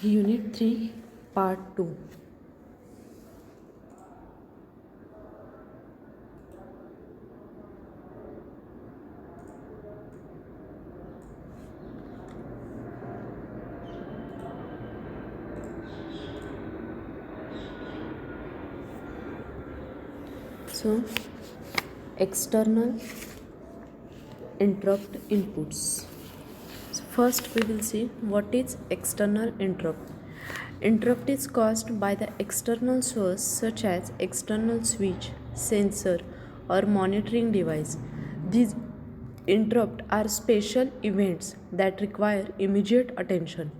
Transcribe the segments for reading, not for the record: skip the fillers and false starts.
Unit 3, Part 2. So, external interrupt inputs. So first, we will see what is external interrupt. Interrupt is caused by the external source such as external switch, sensor, or monitoring device. These interrupts are special events that require immediate attention.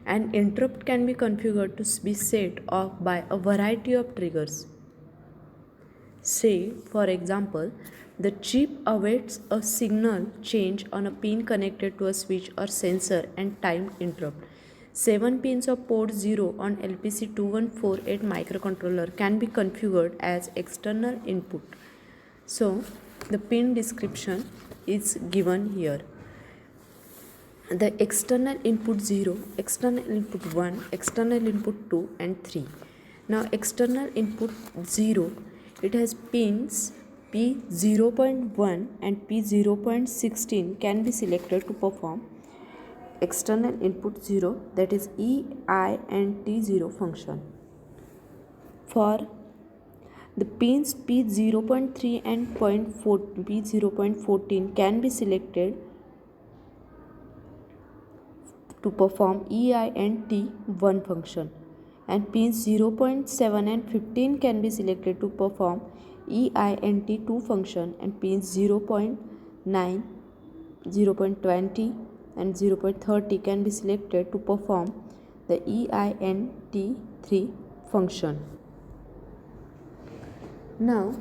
An interrupt can be configured to be set off by a variety of triggers. Say, for example, the chip awaits a signal change on a pin connected to a switch or sensor and timed interrupt. 7 pins of port 0 on LPC2148 microcontroller can be configured as external input. So, the pin description is given here. The external input 0, external input 1, external input 2 and 3. Now external input 0, it has pins P0.1 and P0.16 can be selected to perform external input 0, that is E, I and T0 function. For the pins P0.3 and P0.14 can be selected to perform EI and T1 function, and pins 0.7 and 15 can be selected to perform EI and T2 function, and pins 0.9, 0.20 and 0.30 can be selected to perform the EI and T3 function. Now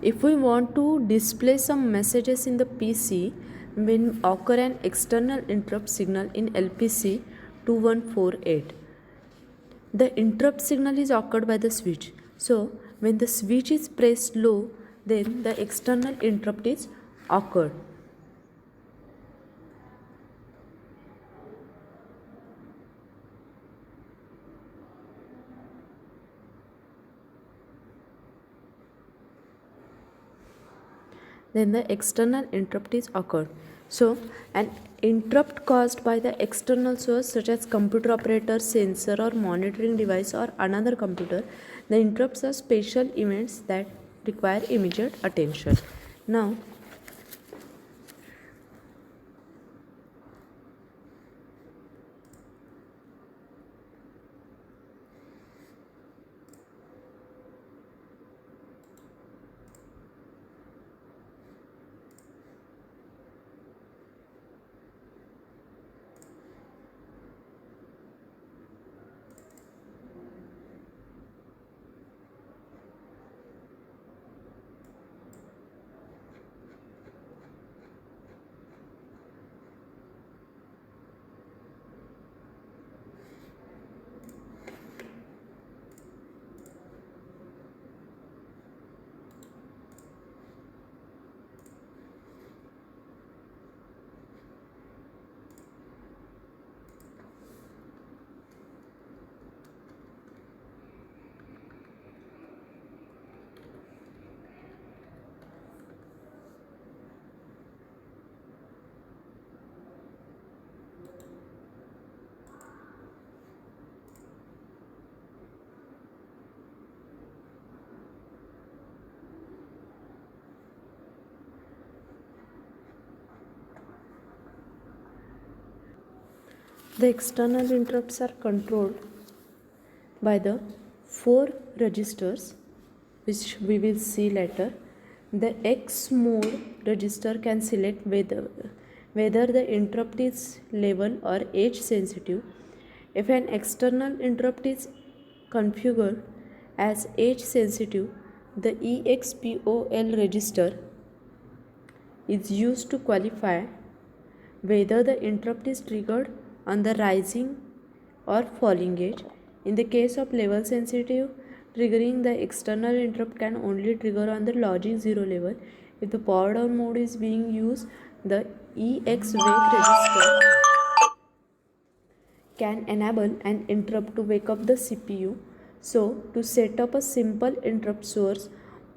if we want to display some messages in the PC when occur an external interrupt signal in LPC 2148, the interrupt signal is occurred by the switch. So when the switch is pressed low, then the external interrupt is occurred. Then the external interrupt is occurred. So an interrupt caused by the external source such as computer operator, sensor or monitoring device or another computer, the interrupts are special events that require immediate attention. Now the external interrupts are controlled by the 4 registers, which we will see later. The X mode register can select whether the interrupt is level or age sensitive. If an external interrupt is configured as age sensitive, the EXPOL register is used to qualify whether the interrupt is triggered on the rising or falling edge. In the case of level sensitive, Triggering the external interrupt can only trigger on the logic 0 level. If the power down mode is being used, the EX wake register can enable an interrupt to wake up the CPU. So, to set up a simple interrupt source,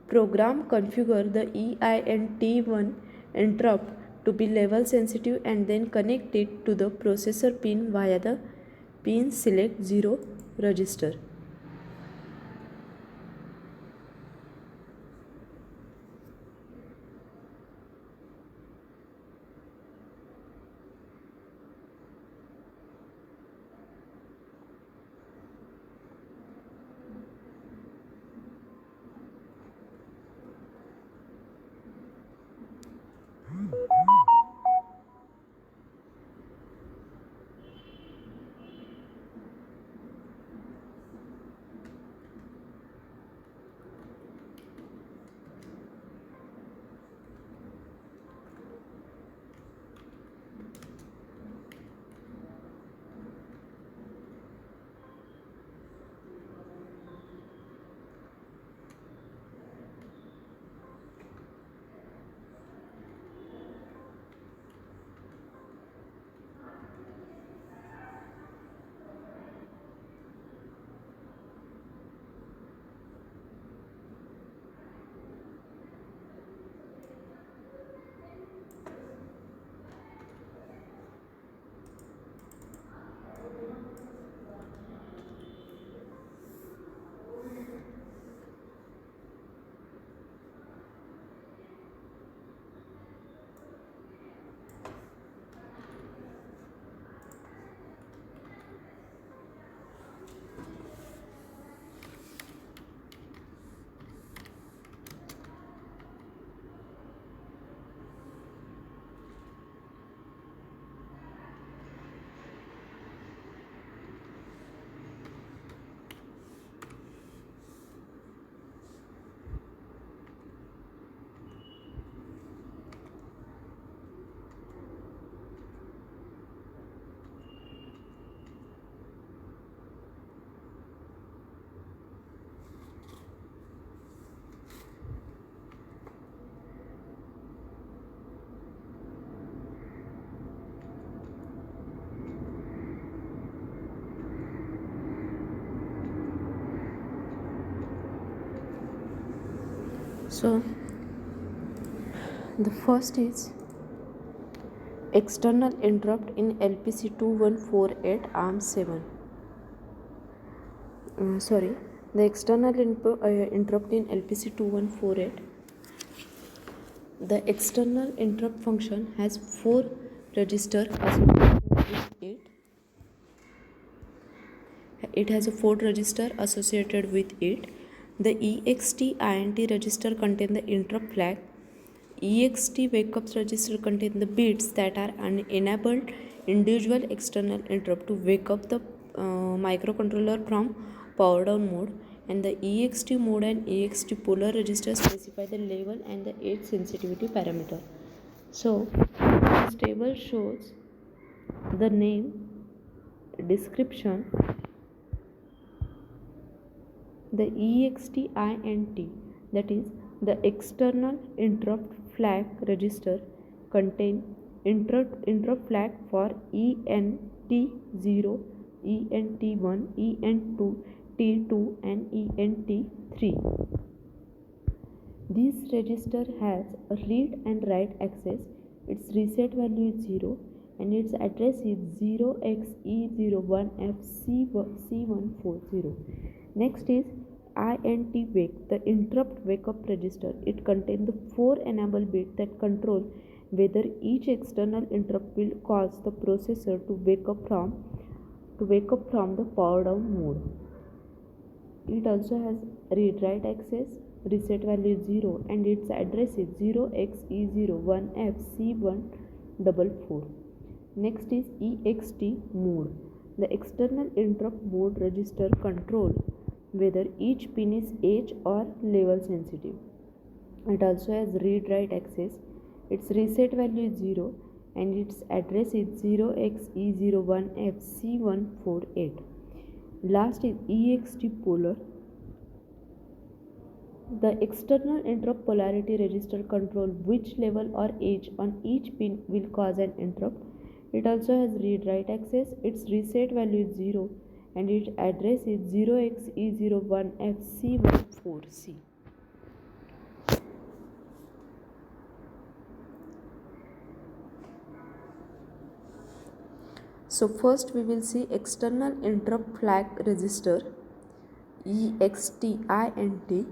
program configure the EINT1 interrupt to be level sensitive and then connect it to the processor pin via the pin select 0 register. So, the first is external interrupt in LPC 2148 ARM7. The external interrupt in LPC 2148. The external interrupt function has 4 registers associated with it. It has a 4 register associated with it. The EXT INT register contain the interrupt flag. EXT wakeups register contain the bits that are enabled individual external interrupt to wake up the microcontroller from power down mode, and the EXT mode and EXT polar register specify the level and the age sensitivity parameter. So this table shows the name, description, the EXTINT, that is the external interrupt flag register, contain interrupt flag for ENT0, ENT1, ENT2, T2 and ENT3. This register has a read and write access. Its reset value is 0 and its address is 0xe01fc140. Next is INT wake, the interrupt wake up register. It contains the 4 enable bits that control whether each external interrupt will cause the processor to wake up from the power down mode. It also has read write access. Reset value is 0 and its address is 0xe01fc144. Next is EXT mode. The external interrupt mode register control whether each pin is edge or level sensitive. It also has read write access. Its reset value is 0 and its address is 0xe01fc148. Last is EXT polar. The external interrupt polarity register control which level or edge on each pin will cause an interrupt. It also has read-write access. Its reset value is 0 and its address is 0xe01fc14c. So first we will see external interrupt flag register EXTINT.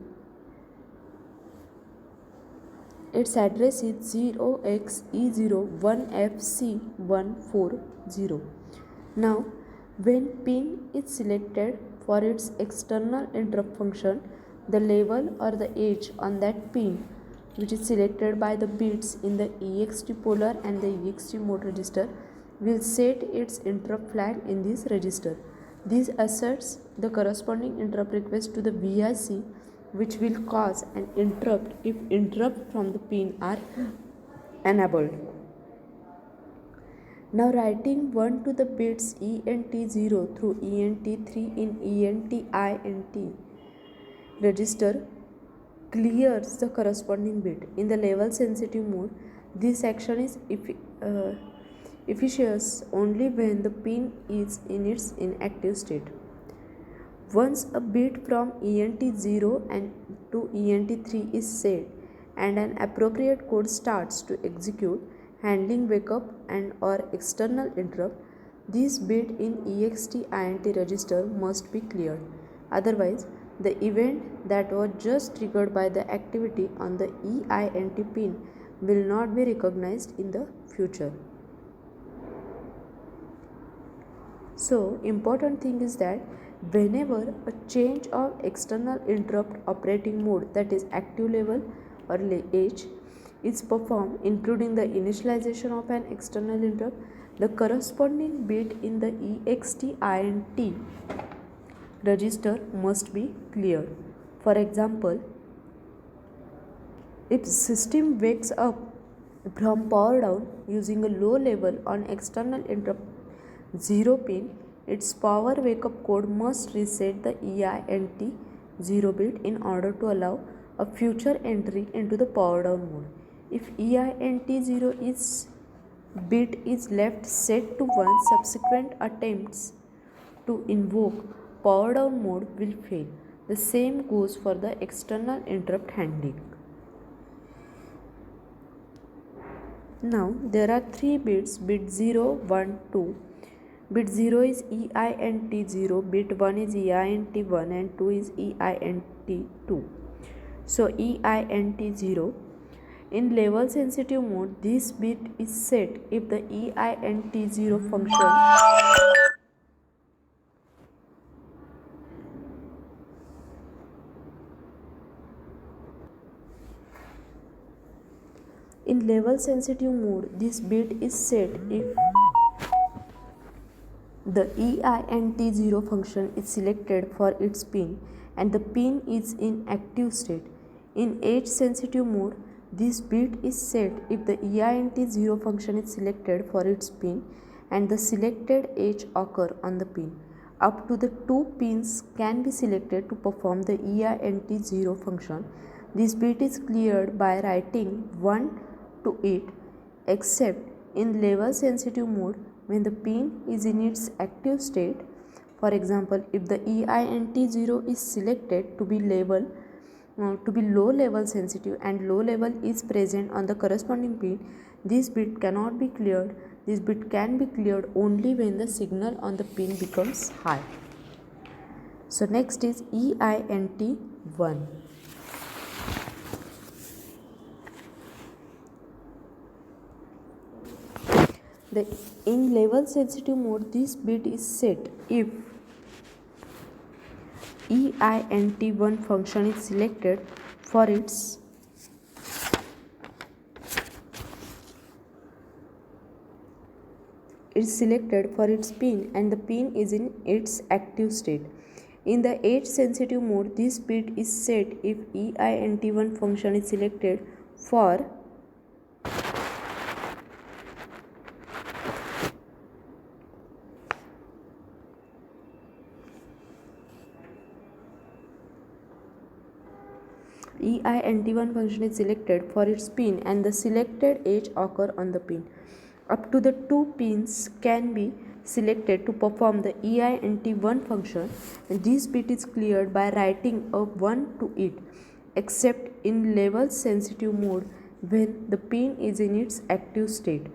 Its address is 0xe01fc140. Now, when pin is selected for its external interrupt function, the level or the edge on that pin, which is selected by the bits in the EXT polar and the EXT mode register, will set its interrupt flag in this register. This asserts the corresponding interrupt request to the VIC, which will cause an interrupt if interrupts from the pin are enabled. Now writing 1 to the bits ENT0 through ENT3 in ENTINT register clears the corresponding bit. In the level sensitive mode, this action is efficacious only when the pin is in its inactive state. Once a bit from ENT0 and to ENT3 is set and an appropriate code starts to execute, handling wake up and or external interrupt, this bit in EXTINT register must be cleared. Otherwise, the event that was just triggered by the activity on the EINT pin will not be recognized in the future. So, important thing is that whenever a change of external interrupt operating mode, that is active level or edge, is performed, including the initialization of an external interrupt, the corresponding bit in the EXTINT register must be cleared. For example, if system wakes up from power down using a low level on external interrupt 0 pin, its power wake up code must reset the EINT 0 bit in order to allow a future entry into the power down mode. If EINT 0 bit is left set to 1, subsequent attempts to invoke power down mode will fail. The same goes for the external interrupt handling. Now there are 3 bits, bit 0, 1, 2. Bit 0 is EINT0, bit 1 is EINT1 and 2 is EINT2. So EINT0. In level sensitive mode, this bit is set if the EINT0 function in level sensitive mode, this bit is set if the EINT0 function is selected for its pin and the pin is in active state. In edge sensitive mode, this bit is set if the EINT0 function is selected for its pin and the selected edge occur on the pin. Up to the 2 pins can be selected to perform the EINT0 function. This bit is cleared by writing 1 to it, except in level sensitive mode when the pin is in its active state. For example, if the EINT0 is selected to be low level sensitive and low level is present on the corresponding pin, this bit cannot be cleared. This bit can be cleared only when the signal on the pin becomes high. So next is EINT1. In level sensitive mode, this bit is set if EINT1 function is selected for its pin and the pin is in its active state. In the edge sensitive mode, this bit is set if EINT1 function is selected for EINT1 function is selected for its pin and the selected edge occur on the pin. Up to the 2 pins can be selected to perform the EINT1 function, and this bit is cleared by writing a 1 to it, except in level sensitive mode when the pin is in its active state.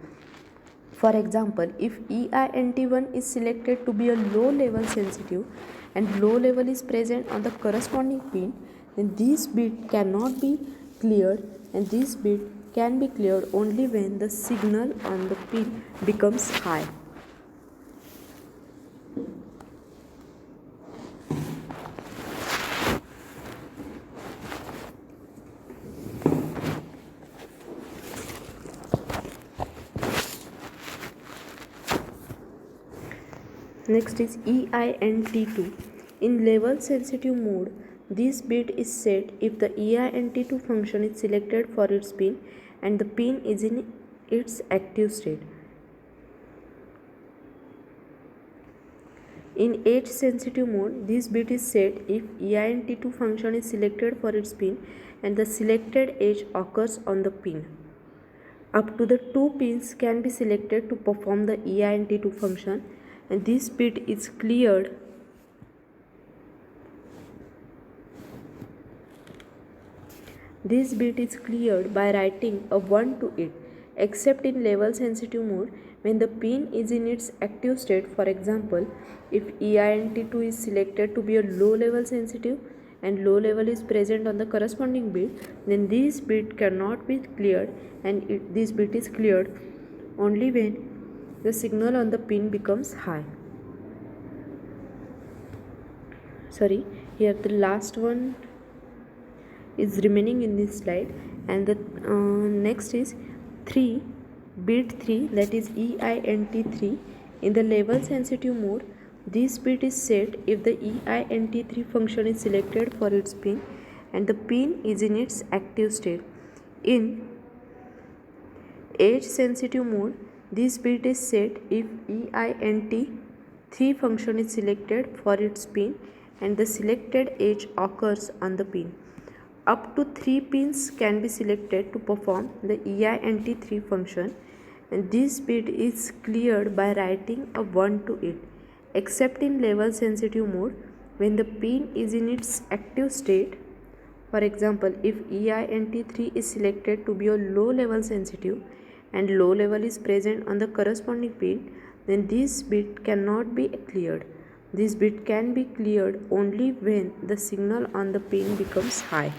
For example, if EINT1 is selected to be a low level sensitive and low level is present on the corresponding pin, then this bit cannot be cleared, and this bit can be cleared only when the signal on the pin becomes high. Next is EINT2. In level sensitive mode, this bit is set if the EINT2 function is selected for its pin and the pin is in its active state. In edge sensitive mode, this bit is set if EINT2 function is selected for its pin and the selected edge occurs on the pin. Up to the 2 pins can be selected to perform the EINT2 function, and this bit is cleared by writing a 1 to it, except in level sensitive mode when the pin is in its active state. For example, if EINT2 is selected to be a low level sensitive and low level is present on the corresponding bit, then this bit cannot be cleared, and this bit is cleared only when the signal on the pin becomes high. Here the last one is remaining in this slide, and the next is 3 bit 3, that is EINT3. In the level sensitive mode, this bit is set if the EINT3 function is selected for its pin and the pin is in its active state. In edge sensitive mode, this bit is set if EINT3 function is selected for its pin and the selected edge occurs on the pin. Up to 3 pins can be selected to perform the EINT3 function, and this bit is cleared by writing a 1 to it, except in level sensitive mode when the pin is in its active state. For example, if EINT3 is selected to be a low level sensitive and low level is present on the corresponding pin, then this bit cannot be cleared. This bit can be cleared only when the signal on the pin becomes high.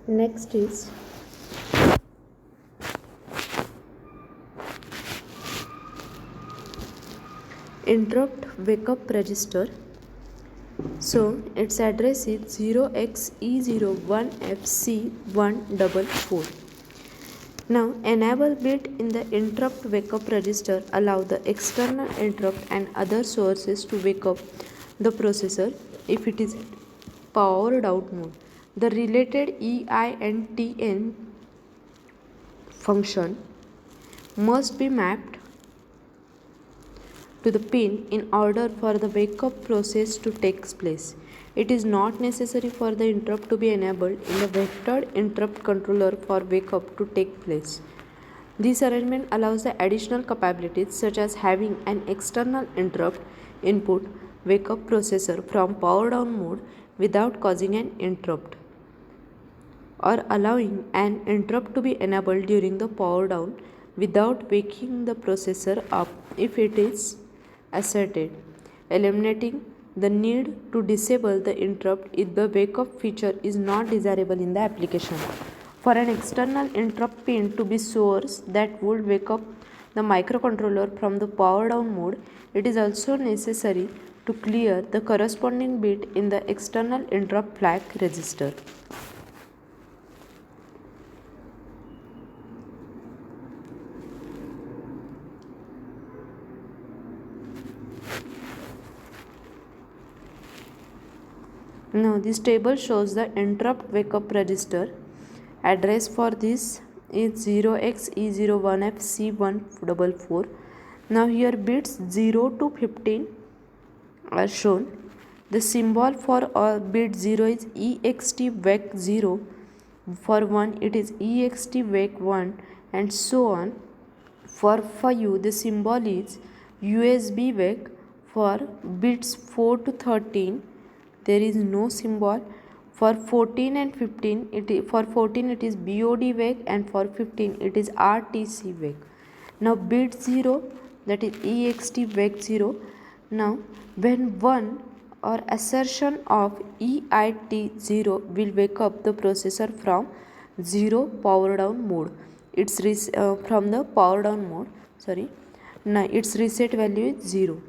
Next is interrupt wake up register. So its address is 0xe01fc144. Now enable bit in the interrupt wake up register allow the external interrupt and other sources to wake up the processor if it is powered out mode. The related EINTN function must be mapped to the pin in order for the wake up process to take place. It is not necessary for the interrupt to be enabled in the vectored interrupt controller for wake up to take place. This arrangement allows the additional capabilities such as having an external interrupt input wake up processor from power down mode without causing an interrupt, or allowing an interrupt to be enabled during the power down without waking the processor up if it is asserted, eliminating the need to disable the interrupt if the wake up feature is not desirable in the application. For an external interrupt pin to be source that would wake up the microcontroller from the power down mode, it is also necessary to clear the corresponding bit in the external interrupt flag register. Now this table shows the interrupt wake up register. Address for this is 0xe01fc144. Now here bits 0 to 15 are shown. The symbol for bit 0 is ext wake 0. For 1 it is ext wake 1, and so on. For 5 the symbol is USB wake. For bits 4 to 13 there is no symbol. For 14 and 15 for 14 it is BOD wake, and for 15 it is RTC wake. Now bit 0, that is ext wake 0. Now when 1 or assertion of EIT0 will wake up the processor from 0 power down mode. It's from the power down mode. Now its reset value is 0.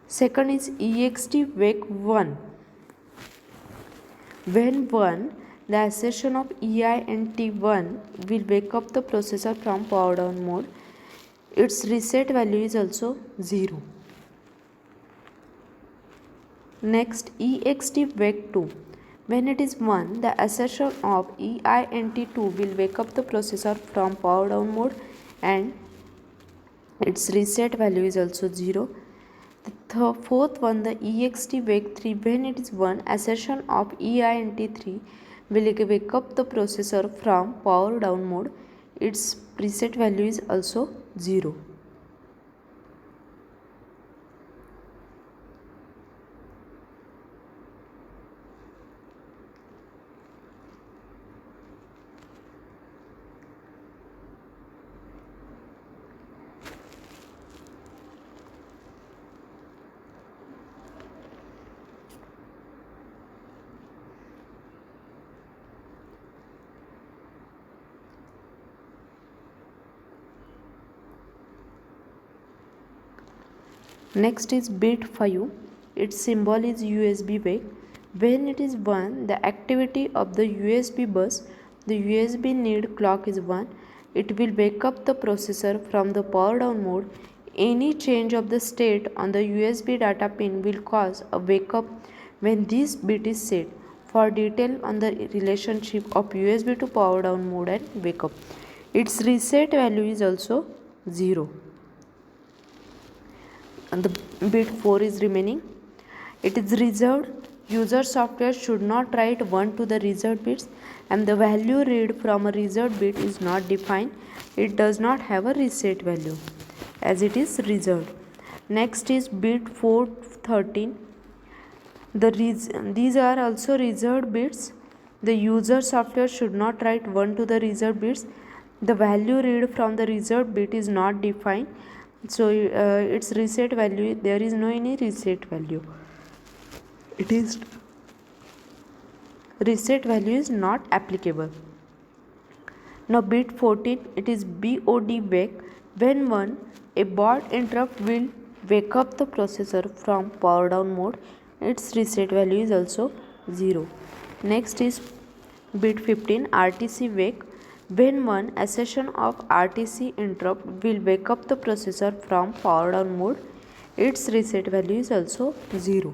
Second is ext wake 1. When 1, the assertion of EINT1 will wake up the processor from power down mode. Its reset value is also 0. Next, ext wake 2. When it is 1, the assertion of EINT2 will wake up the processor from power down mode, and its reset value is also 0. The fourth one, the ext wake 3, when it is 1, assertion of EINT3 will wake up the processor from power down mode. Its preset value is also 0. Next is bit 5. Its symbol is USB wake. When it is 1, the activity of the USB bus, the USB need clock is 1. It will wake up the processor from the power down mode. Any change of the state on the USB data pin will cause a wake up when this bit is set. For detail on the relationship of USB to power down mode and wake up, its reset value is also 0. And the bit 4 is remaining. It is reserved. User software should not write 1 to the reserved bits, and the value read from a reserved bit is not defined. It does not have a reset value as it is reserved. Next is bit 413. These are also reserved bits. The user software should not write 1 to the reserved bits. The value read from the reserved bit is not defined. So its reset value, there is no any reset value. It is reset value is not applicable. Now bit 14, it is BOD wake. When 1, a baud interrupt will wake up the processor from power down mode. Its reset value is also 0. Next is bit 15, RTC wake. When 1, assertion of RTC interrupt will wake up the processor from power down mode. Its reset value is also 0.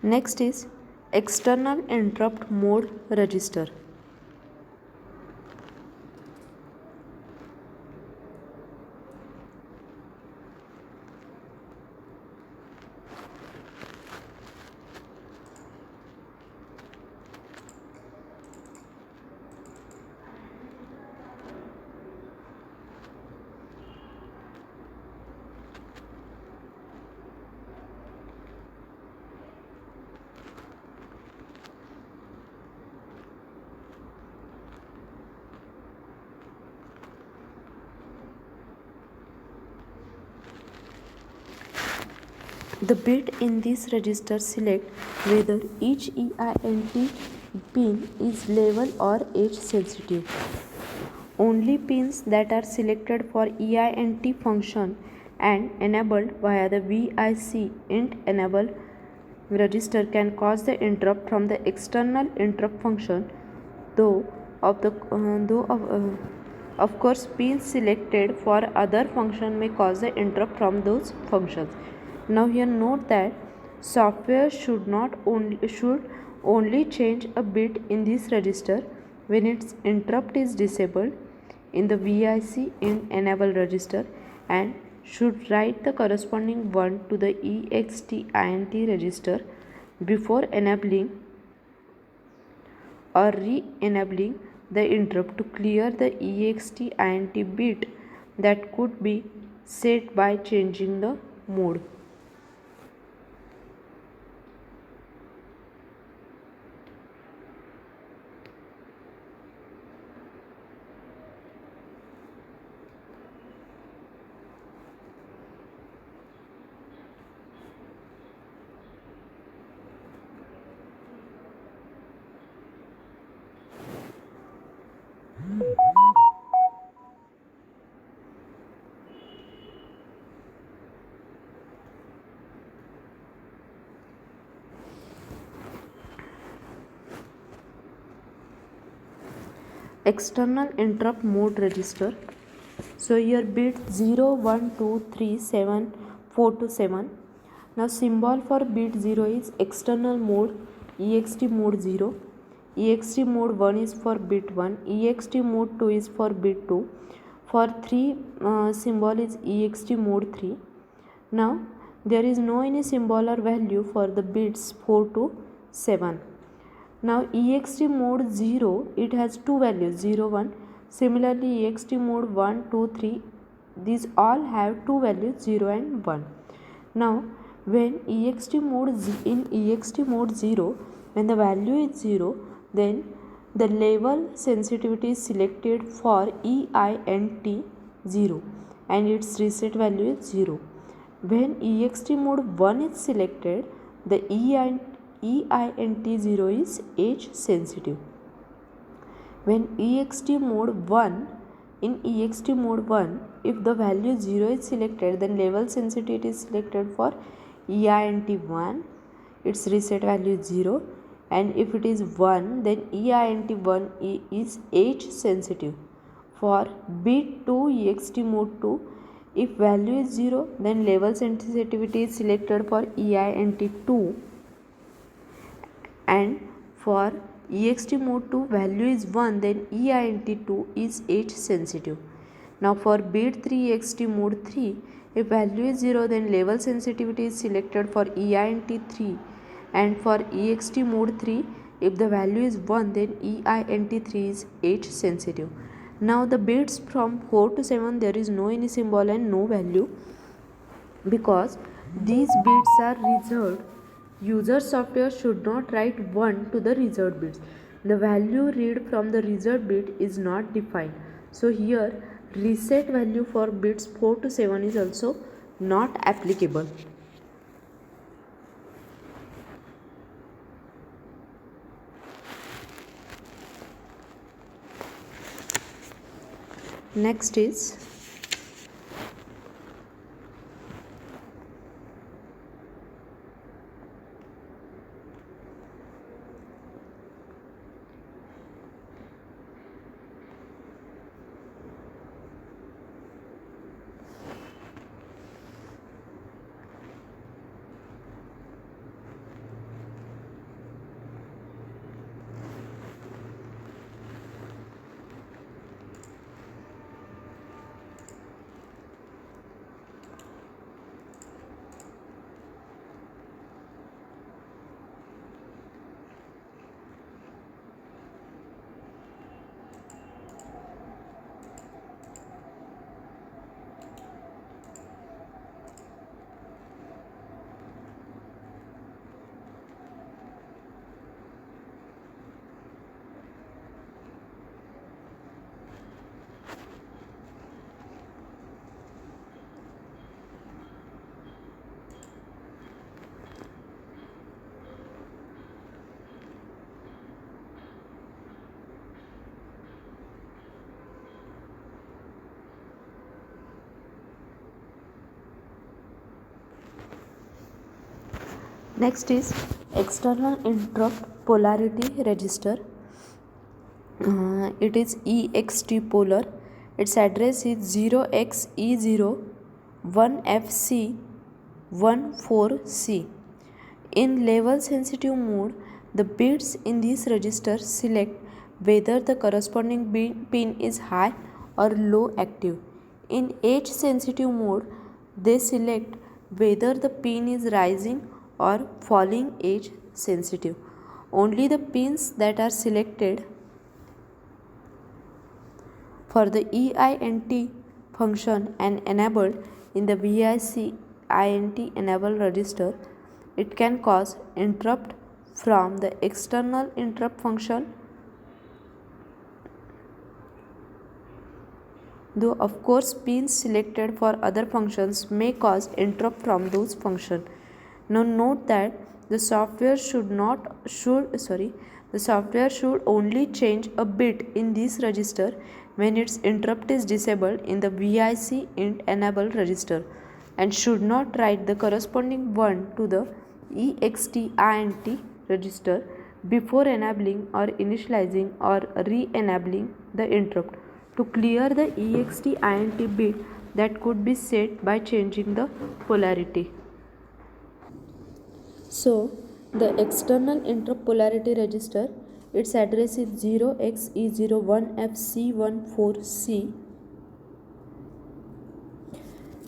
Next is external interrupt mode register. The bit in this register select whether each EINT pin is level or edge sensitive. Only pins that are selected for EINT function and enabled via the VIC int enable register can cause the interrupt from the external interrupt function, though of course pins selected for other function may cause the interrupt from those functions. Now here note that software should only change a bit in this register when its interrupt is disabled in the VIC in enable register and should write the corresponding one to the EXTINT register before enabling or re-enabling the interrupt to clear the EXTINT bit that could be set by changing the mode. External interrupt mode register. So here bit 0, 1, 2, 3, 7, 4 to 7. Now symbol for bit 0 is external mode, ext mode 0. ext mode 1 is for bit 1, ext mode 2 is for bit 2. For 3 symbol is ext mode 3. Now there is no any symbol or value for the bits 4 to 7. Now ext mode 0, it has two values 0 1. Similarly ext mode 1 2 3, these all have two values 0 and 1. Now when ext mode in ext mode 0, when the value is 0, then the level sensitivity is selected for EINT 0 and its reset value is 0. When ext mode 1 is selected, the EINT 0 is edge sensitive. When ext mode 1, in ext mode 1, if the value 0 is selected, then level sensitivity is selected for EINT 1, its reset value is 0, and if it is 1, then EINT 1 is edge sensitive. For bit 2 ext mode 2, if value is 0, then level sensitivity is selected for EINT 2, and for ext mode 2 value is 1, then EINT 2 is edge sensitive. Now for bit 3 ext mode 3, if value is 0, then level sensitivity is selected for EINT 3, and for ext mode 3, if the value is 1, then EINT 3 is edge sensitive. Now the bits from 4 to 7, there is no any symbol and no value because these bits are reserved. User software should not write 1 to the reserved bits. The value read from the reserved bit is not defined. So here reset value for bits 4 to 7 is also not applicable. Next is Next is external interrupt polarity register. It is EXT polar. Its address is 0xe01FC14C. In level sensitive mode, the bits in this register select whether the corresponding pin is high or low active. In age sensitive mode, they select whether the pin is rising or falling age sensitive. Only the pins that are selected for the EINT function and enabled in the VIC INT enable register, it can cause interrupt from the external interrupt function, though of course pins selected for other functions may cause interrupt from those functions. Now note that the software should only change a bit in this register when its interrupt is disabled in the VIC int enable register, and should not write the corresponding one to the EXTINT register before enabling or initializing or re-enabling the interrupt to clear the EXTINT bit that could be set by changing the polarity. So, the external interrupt polarity register, its address is 0xe01FC14C.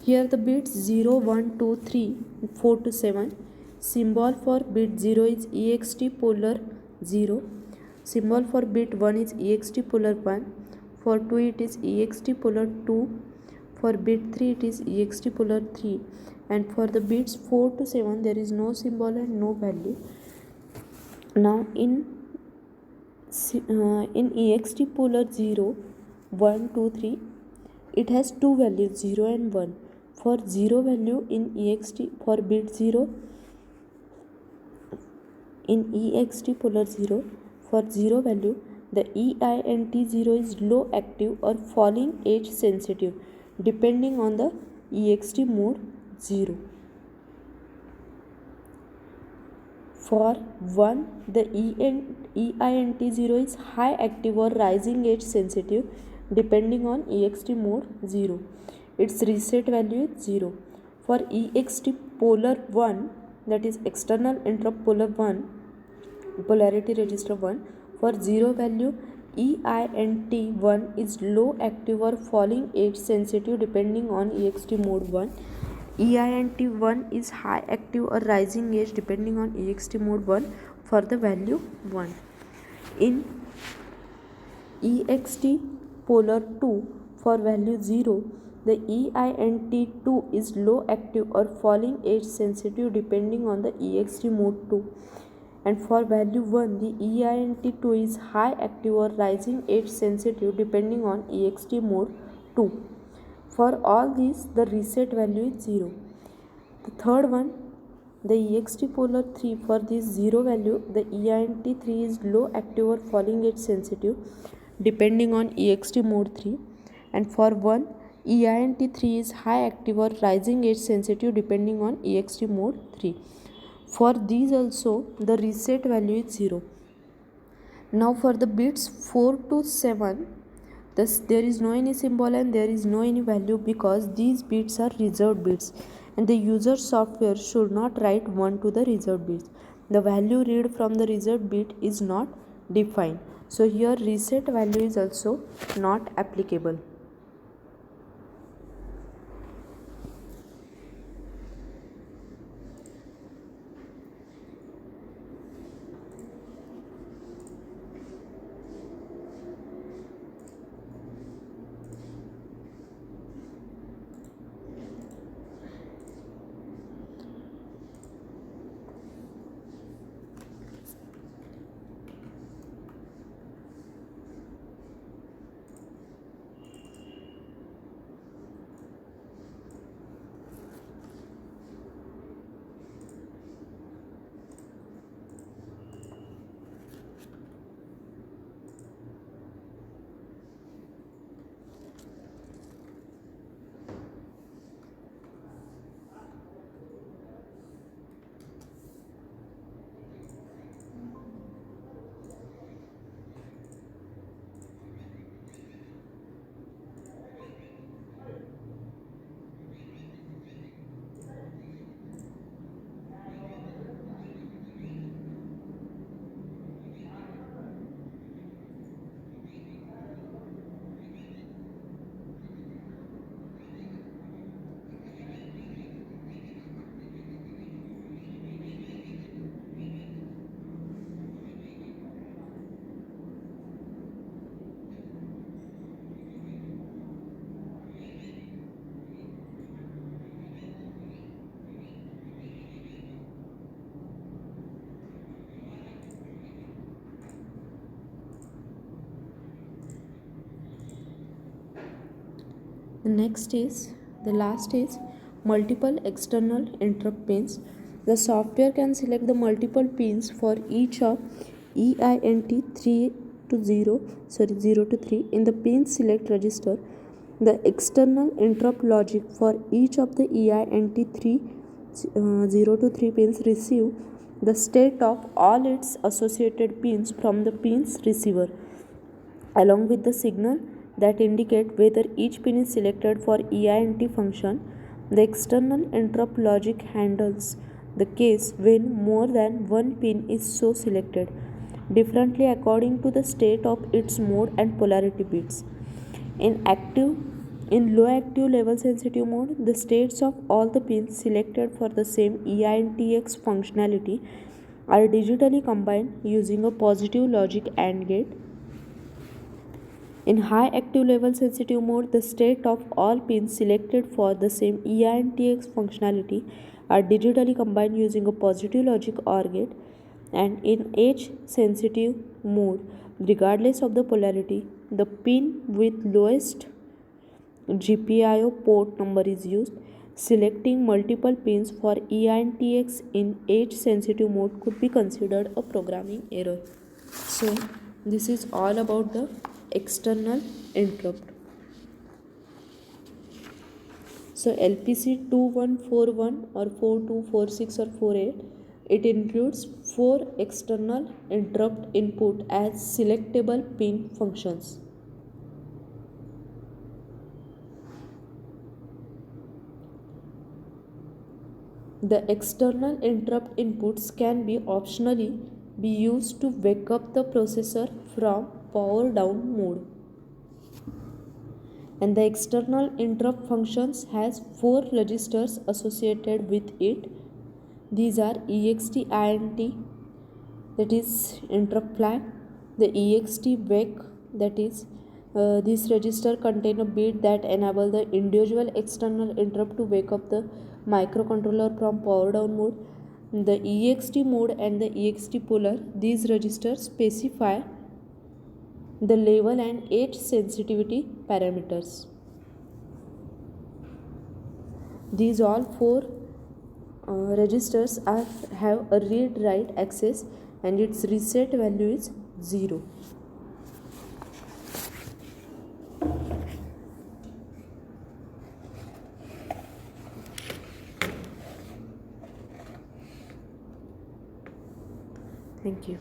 Here the bits 0, 1, 2, 3, 4 to 7. Symbol for bit 0 is EXT polar 0. Symbol for bit 1 is EXT polar 1. For 2 it is EXT polar 2. For bit 3 it is EXT polar 3. And for the bits 4 to 7 there is no symbol and no value. Now in EXT polar 0, 1, 2, 3, it has two values 0 and 1. For 0 value in EXT, for bit 0 in EXT polar 0, for 0 value the EINT0 is low active or falling age sensitive depending on the EXT mode 0. For 1, the EINT0 is high active or rising age sensitive depending on EXT mode 0. Its reset value is 0. For EXT polar 1, that is external interrupt polar 1, polarity register 1, for 0 value EINT1 is low active or falling age sensitive depending on EXT mode 1. EINT1 is high active or rising age depending on EXT mode 1 for the value 1. In EXT polar 2 for value 0, the EINT2 is low active or falling age sensitive depending on the EXT mode 2. And for value 1, the EINT2 is high active or rising age sensitive depending on EXT mode 2. For all these, the reset value is 0. The third one, the EXT polar 3, for this 0 value, the EINT3 is low active or falling age sensitive depending on EXT mode 3. And for 1, EINT3 is high active or rising age sensitive depending on EXT mode 3. For these also, the reset value is 0. Now for the bits 4 to 7, thus there is no any symbol and there is no any value because these bits are reserved bits and the user software should not write 1 to the reserved bits. The value read from the reserved bit is not defined. So here reset value is also not applicable. Next is the last is multiple external interrupt pins. The software can select the multiple pins for each of EINT 3 to 0 to 3 in the pin select register. The external interrupt logic for each of the EINT 0 to 3 pins receive the state of all its associated pins from the pins receiver along with the signal that indicate whether each pin is selected for EINT function. The external interrupt logic handles the case when more than one pin is so selected differently according to the state of its mode and polarity bits. In active in low active level sensitive mode, the states of all the pins selected for the same EINTX functionality are digitally combined using a positive logic AND gate. In high active level sensitive mode, the state of all pins selected for the same EINTX functionality are digitally combined using a positive logic OR gate. And in age sensitive mode, regardless of the polarity, the pin with lowest GPIO port number is used. Selecting multiple pins for EINTX in age sensitive mode could be considered a programming error. So, this is all about the external interrupt. So, LPC 2141 or 4246 or 48, it includes 4 external interrupt input as selectable pin functions. The external interrupt inputs can be optionally be used to wake up the processor from power down mode. And the external interrupt functions has 4 registers associated with it. These are EXT INT, that is interrupt flag, the EXT wake, that is this register contain a bit that enable the individual external interrupt to wake up the microcontroller from power down mode. The EXT mode and the EXT polar, these registers specify the level and age sensitivity parameters. These all 4 registers have a read-write access and its reset value is 0. Thank you.